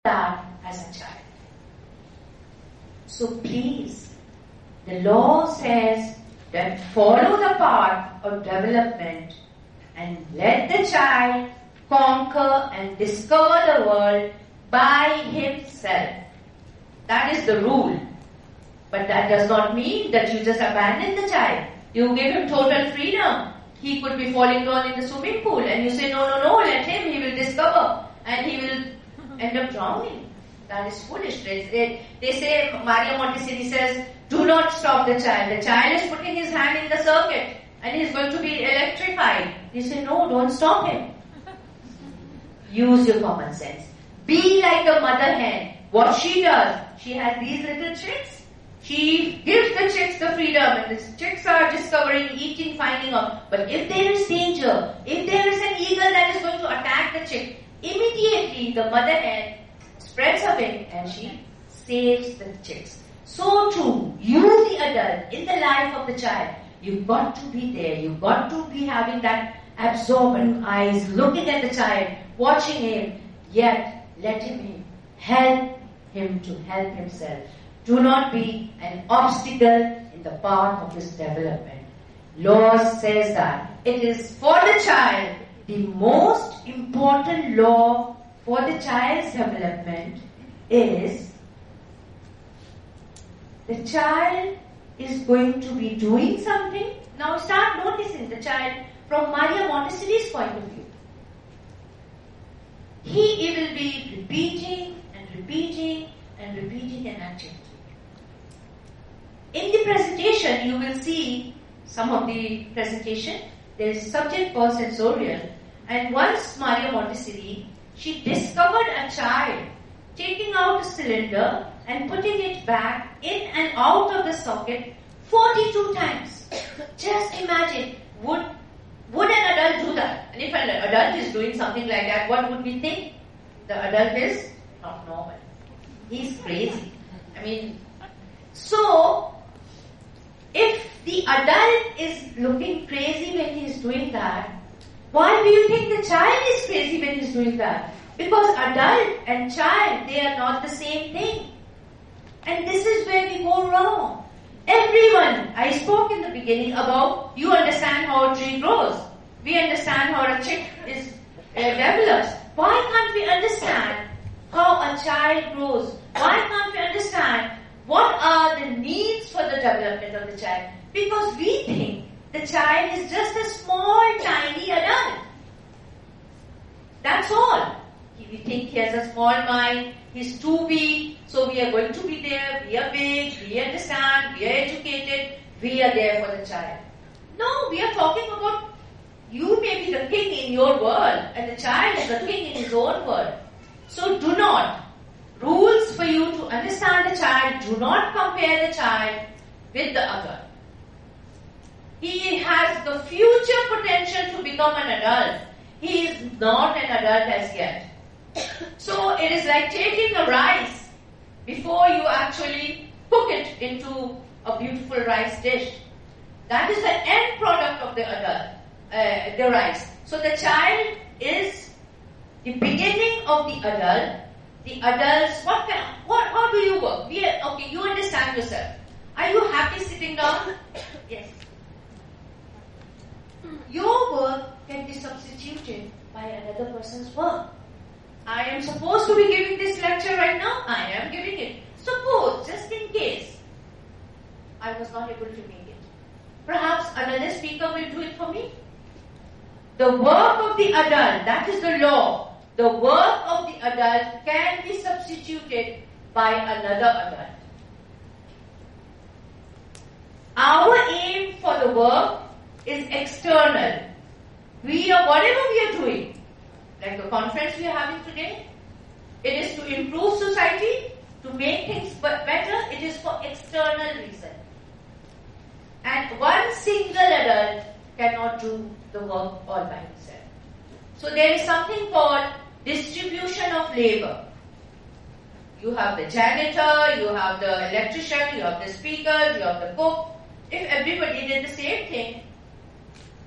that as a child. So please, the law says that follow the path of development and let the child conquer and discover the world by himself. That is the rule. But that does not mean that you just abandon the child. You give him total freedom. He could be falling down in the swimming pool and you say, no, let him, he will discover and he will end up drowning. That is foolish. They say, Maria Montessori says, do not stop the child. The child is putting his hand in the circuit and he is going to be electrified. You say, no, don't stop him. Use your common sense. Be like the mother hen. What she does, she has these little chicks. She gives the chicks the freedom and the chicks are discovering, eating, finding out. But if there is danger, if there is an eagle that is going to attack the chick, immediately the mother hen spreads her wing and she saves the chicks. So too, you the adult in the life of the child, you've got to be there. You've got to be having that absorbent eyes, looking at the child, watching him, yet let him help him to help himself. Do not be an obstacle in the path of his development. Law says that it is for the child, the most important law for the child's development is the child is going to be doing something. Now start noticing the child from Maria Montessori's point of view. He will be repeating and repeating and repeating an activity. In the presentation, you will see some of the presentation. There is a subject called sensorial. And once Maria Montessori, she discovered a child taking out a cylinder and putting it back in and out of the socket 42 times. Just imagine, would an adult do that? And if an adult is doing something like that, what would we think? The adult is not normal. He's crazy. So, if the adult is looking crazy when he is doing that, why do you think the child is crazy when he is doing that? Because adult and child, they are not the same thing. And this is where we go wrong. Everyone, I spoke in the beginning about, you understand how a tree grows. We understand how a chick is develops. Why can't we understand how a child grows? Why can't we understand what are the needs for the development of the child? Because we think the child is just a small, tiny adult. That's all. We think he has a small mind, he's too big, so we are going to be there, we are big, we understand, we are educated, we are there for the child. No, we are talking about you may be the king in your world and the child is the king in his own world. So do not. Rules for you to understand the child, do not compare the child with the other. He has the future potential to become an adult. He is not an adult as yet. So it is like taking a rice before you actually cook it into a beautiful rice dish. That is the end product of the adult, the rice. So the child is the beginning of the adult. The adults, how do you work? Okay, you understand yourself. Are you happy sitting down? Yes. Your work can be substituted by another person's work. I am supposed to be giving this lecture right now. I am giving it. Suppose, just in case, I was not able to make it. Perhaps another speaker will do it for me. The work of the adult, that is the law. The work of the adult can be substituted by another adult. Our aim for the work is external. Whatever we are doing, like the conference we are having today, it is to improve society, to make things better. It is for external reason. And one single adult cannot do the work all by himself. So there is something called distribution of labor. You have the janitor, you have the electrician, you have the speakers, you have the cook. If everybody did the same thing,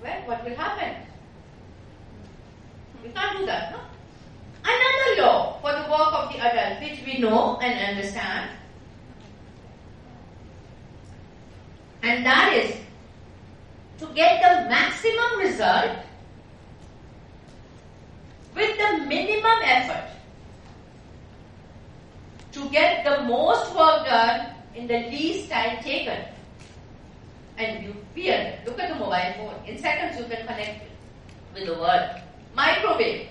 well, what will happen? We can't do that, no? another law for the work of the adult, which we know and understand. And that is to get the maximum result with the minimum effort. To get the most work done in the least time taken. And you fear, look at the mobile phone. In seconds you can connect with the world. Microwave.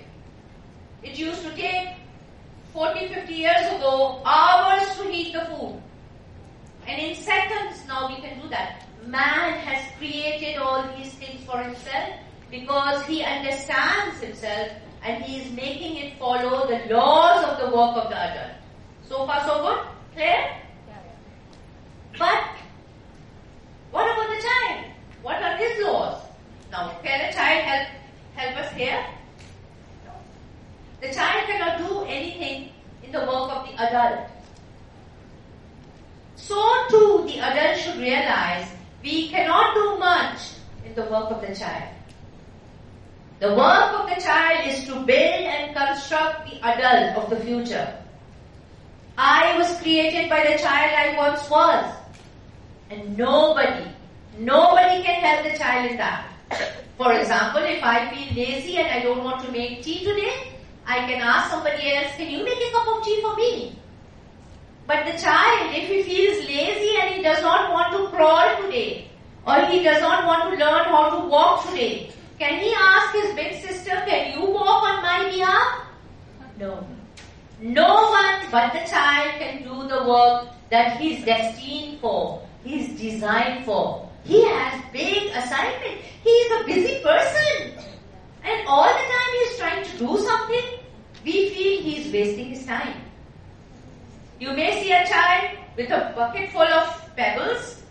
It used to take 40, 50 years ago hours to heat the food. And in seconds now we can do that. Man has created all these things for himself because he understands himself and he is making it follow the laws of the work of the adult. So far so good? Clear? Yeah. But what about the child? What are his laws? Now, can a child help us here? No. The child cannot do anything in the work of the adult. So too, the adult should realize we cannot do much in the work of the child. The work of the child is to build and construct the adult of the future. I was created by the child I once was. And nobody can help the child in that. For example, if I feel lazy and I don't want to make tea today, I can ask somebody else, can you make a cup of tea for me? But the child, if he feels lazy and he does not want to crawl today, or he does not want to learn how to walk today, can he ask his big sister, can you walk on my behalf? No. No one but the child can do the work that he's destined for, he's designed for. He has big assignment. He's a busy person. And all the time he's trying to do something, we feel he's wasting his time. You may see a child with a bucket full of pebbles.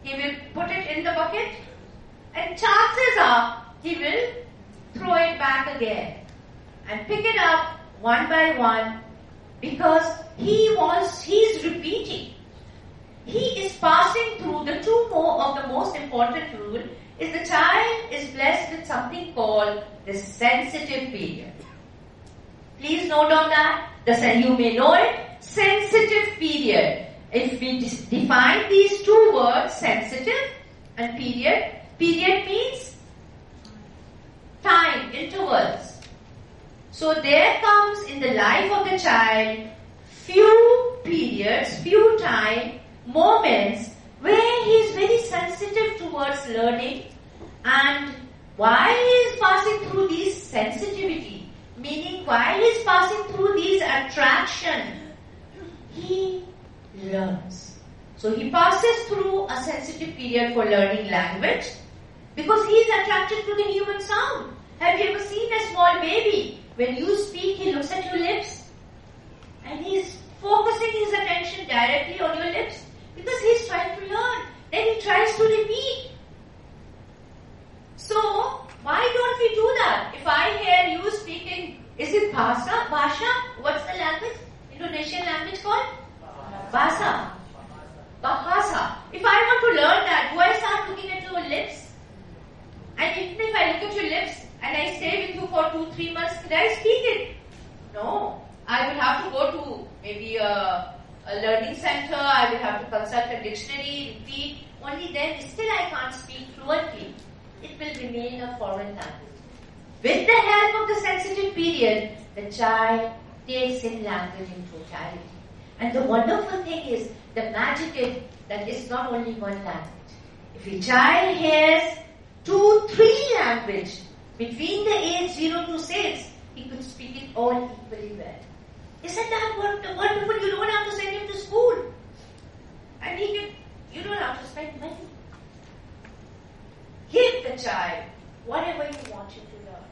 He will put it in the bucket and chances are he will throw it back again and pick it up one by one because he's repeating. He is passing through the two more of the most important rule is the child is blessed with something called the sensitive period. Please note on that. You may know it. Sensitive period. If we define these two words, sensitive and period means time, intervals. So there comes in the life of the child few periods, few time, moments where he is very sensitive towards learning, and while he is passing through these sensitivity, meaning while he is passing through these attraction, he learns. So he passes through a sensitive period for learning language because he is attracted to the human sound. Have you ever seen a small baby? When you speak, he looks at your lips and he is focusing his attention directly on your lips because he is trying to learn. Then he tries to repeat. So, why don't we do that? If I hear you speaking, is it Bhasha? What's the language? Indonesian language called? Bahasa. Bahasa. If I want to learn that, do I start looking at your lips? And even if I look at your lips and I stay with you for 2-3 months, can I speak it? No. I will have to go to maybe a learning center, I will have to consult a dictionary, repeat. Only then still I can't speak fluently. It will remain a foreign language. With the help of the sensitive period, the child takes in language in totality. And the wonderful thing is, the magic is that it's not only one language. If a child hears 2-3 language between the age 0 to 6, he could speak it all equally well. Isn't that wonderful? You don't have to send him to school. And you don't have to spend money. Give the child whatever you want him to learn.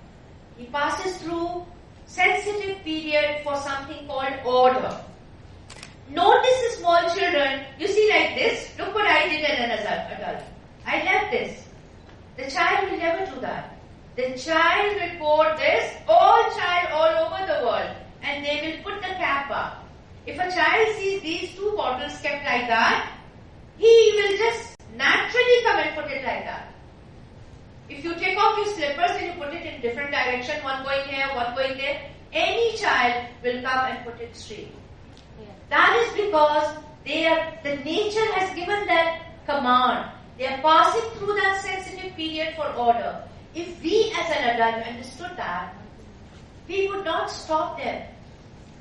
He passes through sensitive period for something called order. Notice the small children, you see like this, look what I did as an adult. I left this. The child will never do that. The child will pour this, all over the world, and they will put the cap up. If a child sees these 2 bottles kept like that, he will just naturally come and put it like that. If you take off your slippers and you put it in different direction, one going here, one going there, any child will come and put it straight. That is because the nature has given that command. They are passing through that sensitive period for order. If we as an adult understood that, we would not stop there.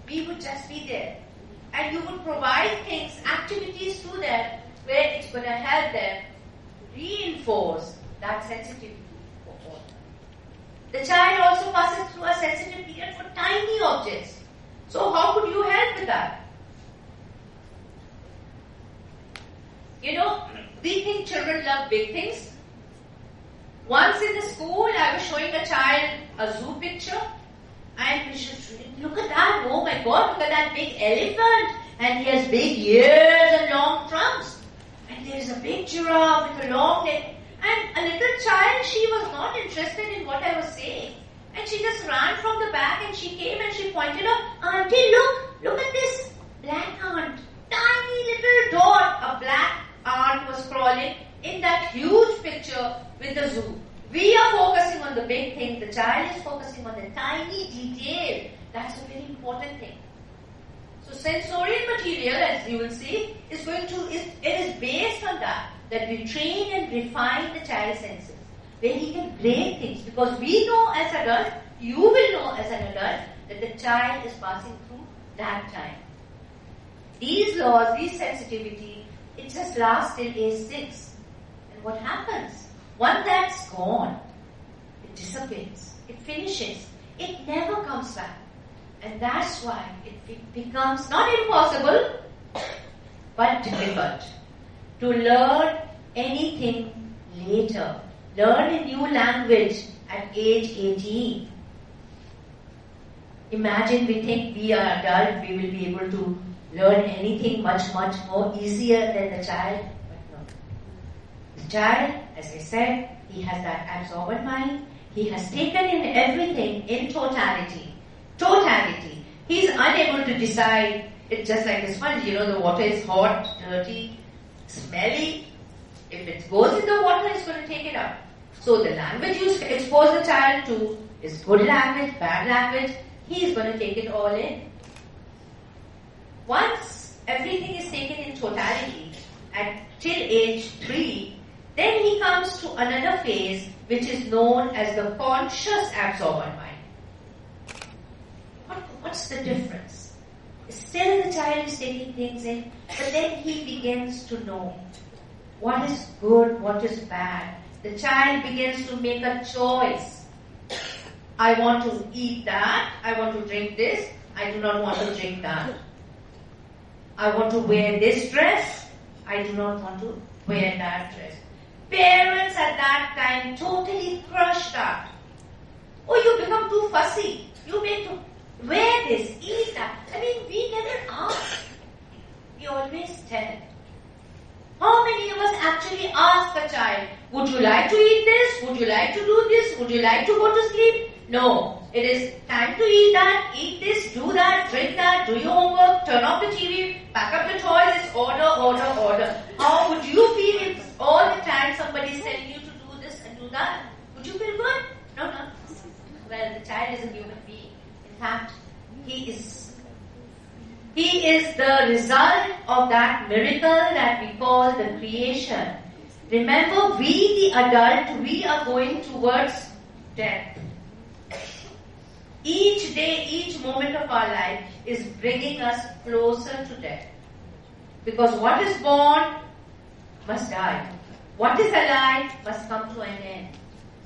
We would just be there. And you would provide things, activities to them where it's going to help them reinforce that sensitivity for order. The child also passes through a sensitive period for tiny objects. So how could you help with that? You know, we think children love big things. Once in the school, I was showing a child a zoo picture, and we should look at that. Oh my God, look at that big elephant, and he has big ears and long trunks. And there is a big giraffe with a long neck. And a little child, she was not interested in what I was saying. And she just ran from the back and she came and she pointed out, Auntie, look at this black ant. Tiny little dot, a black ant was crawling in that huge picture with the zoo. We are focusing on the big thing. The child is focusing on the tiny detail. That's a very important thing. So sensorial material, as you will see, it is based on that we train and refine the child's senses, where he can grade things. Because we know as adults, you will know as an adult, that the child is passing through that time. These laws, these sensitivity, it just lasts till age 6. And what happens? Once that's gone, it dissipates, it finishes, it never comes back. And that's why it becomes not impossible, but difficult to learn anything later. Learn a new language at age 18. Imagine we think we are adult, we will be able to learn anything much more easier than the child. But no. The child, as I said, he has that absorbent mind. He has taken in everything in totality. He is unable to decide. It's just like a sponge. You know, the water is hot, dirty, smelly. If it goes in the water, it's going to take it out. So the language you expose the child to is good language, bad language. He is going to take it all in. Once everything is taken in totality, till age 3, then he comes to another phase which is known as the conscious absorbent mind. What's the difference? Still the child is taking things in, but then he begins to know what is good, what is bad. The child begins to make a choice. I want to eat that, I want to drink this, I do not want to drink that. I want to wear this dress, I do not want to wear that dress. Parents at that time totally crush that. Oh, you become too fussy. You make to wear this, eat that. I mean, we never ask. We always tell. How many of us actually ask a child, would you like to eat this? Would you like to do this? Would you like to go to sleep? No. It is time to eat that, eat this, do that, drink that, do your homework, turn off the TV, pack up the toys, it's order, order, order. How would you feel if all the time somebody is telling you to do this and do that? Would you feel good? No. Well, the child is a human being. In fact, he is the result of that miracle that we call the creation. Remember, we the adult, we are going towards death. Each day, each moment of our life is bringing us closer to death. Because what is born must die. What is alive must come to an end.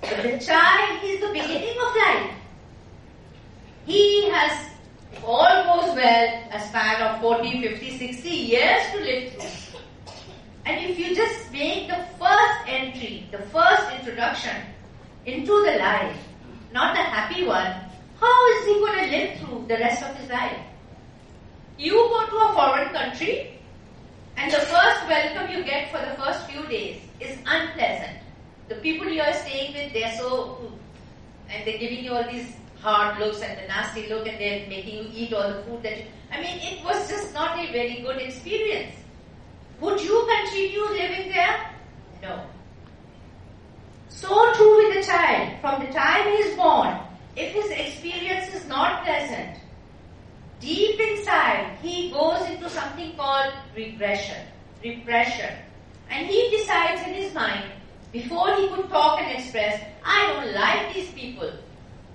But the child is the beginning of life. He has, if all goes well, a span of 40, 50, 60 years to live through. And if you just make the first entry, the first introduction into the life, not the happy one, how is he going to live through the rest of his life? You go to a foreign country and the first welcome you get for the first few days is unpleasant. The people you are staying with, they are so, and they're giving you all these hard looks and the nasty look and they're making you eat all the food that it was just not a very good experience. Would you continue living there? No. So too with the child. From the time he is born, if his experience is not pleasant, deep inside, he goes into something called repression. And he decides in his mind, before he could talk and express, I don't like these people.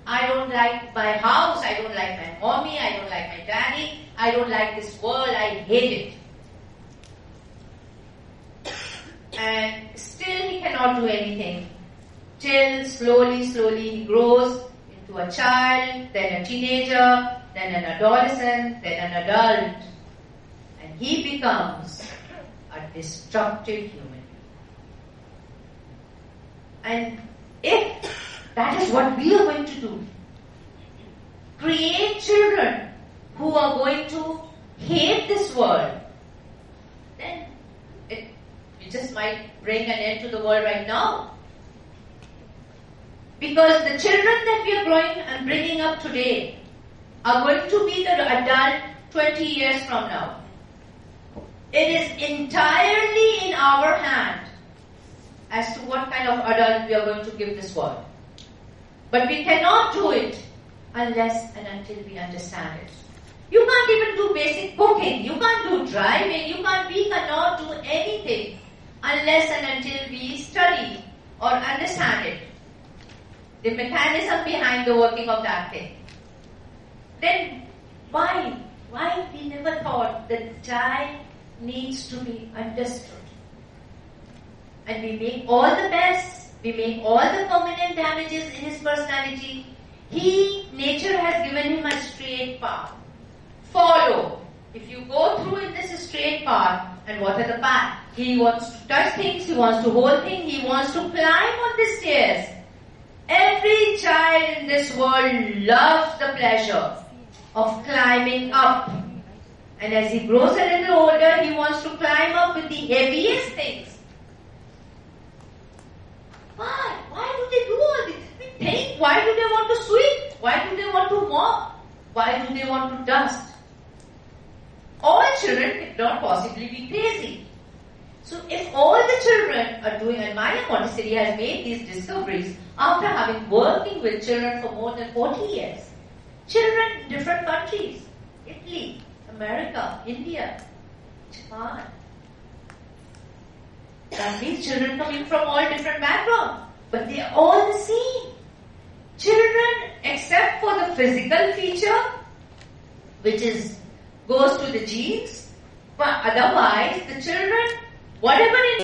I don't like my house. I don't like my mommy. I don't like my daddy. I don't like this world. I hate it. And still he cannot do anything. Till slowly he grows into a child, then a teenager, then an adolescent, then an adult. And he becomes a destructive human being. And if that is what we are going to do, create children who are going to hate this world, then it just might bring an end to the world right now. Because the children that we are growing and bringing up today are going to be the adult 20 years from now. It is entirely in our hand as to what kind of adult we are going to give this world. But we cannot do it unless and until we understand it. You can't even do basic cooking. You can't do driving. We cannot do anything unless and until we study or understand it. The mechanism behind the working of that thing. Then why we never thought that the child needs to be understood? And we make all the mess, we make all the permanent damages in his personality. Nature has given him a straight path. Follow. If you go through in this straight path, and what are the path? He wants to touch things, he wants to hold things, he wants to climb on the stairs. Every child in this world loves the pleasure of climbing up. And as he grows a little older, he wants to climb up with the heaviest things. Why? Why do they do all this? We think, why do they want to sweep? Why do they want to mop? Why do they want to dust? All children cannot possibly be crazy. So if all the children are doing, and Maya Montessori has made these discoveries after having working with children for more than 40 years. Children in different countries, Italy, America, India, Japan. That means children coming from all different backgrounds, but they are all the same. Children, except for the physical feature, which goes to the genes, but otherwise the children, whatever it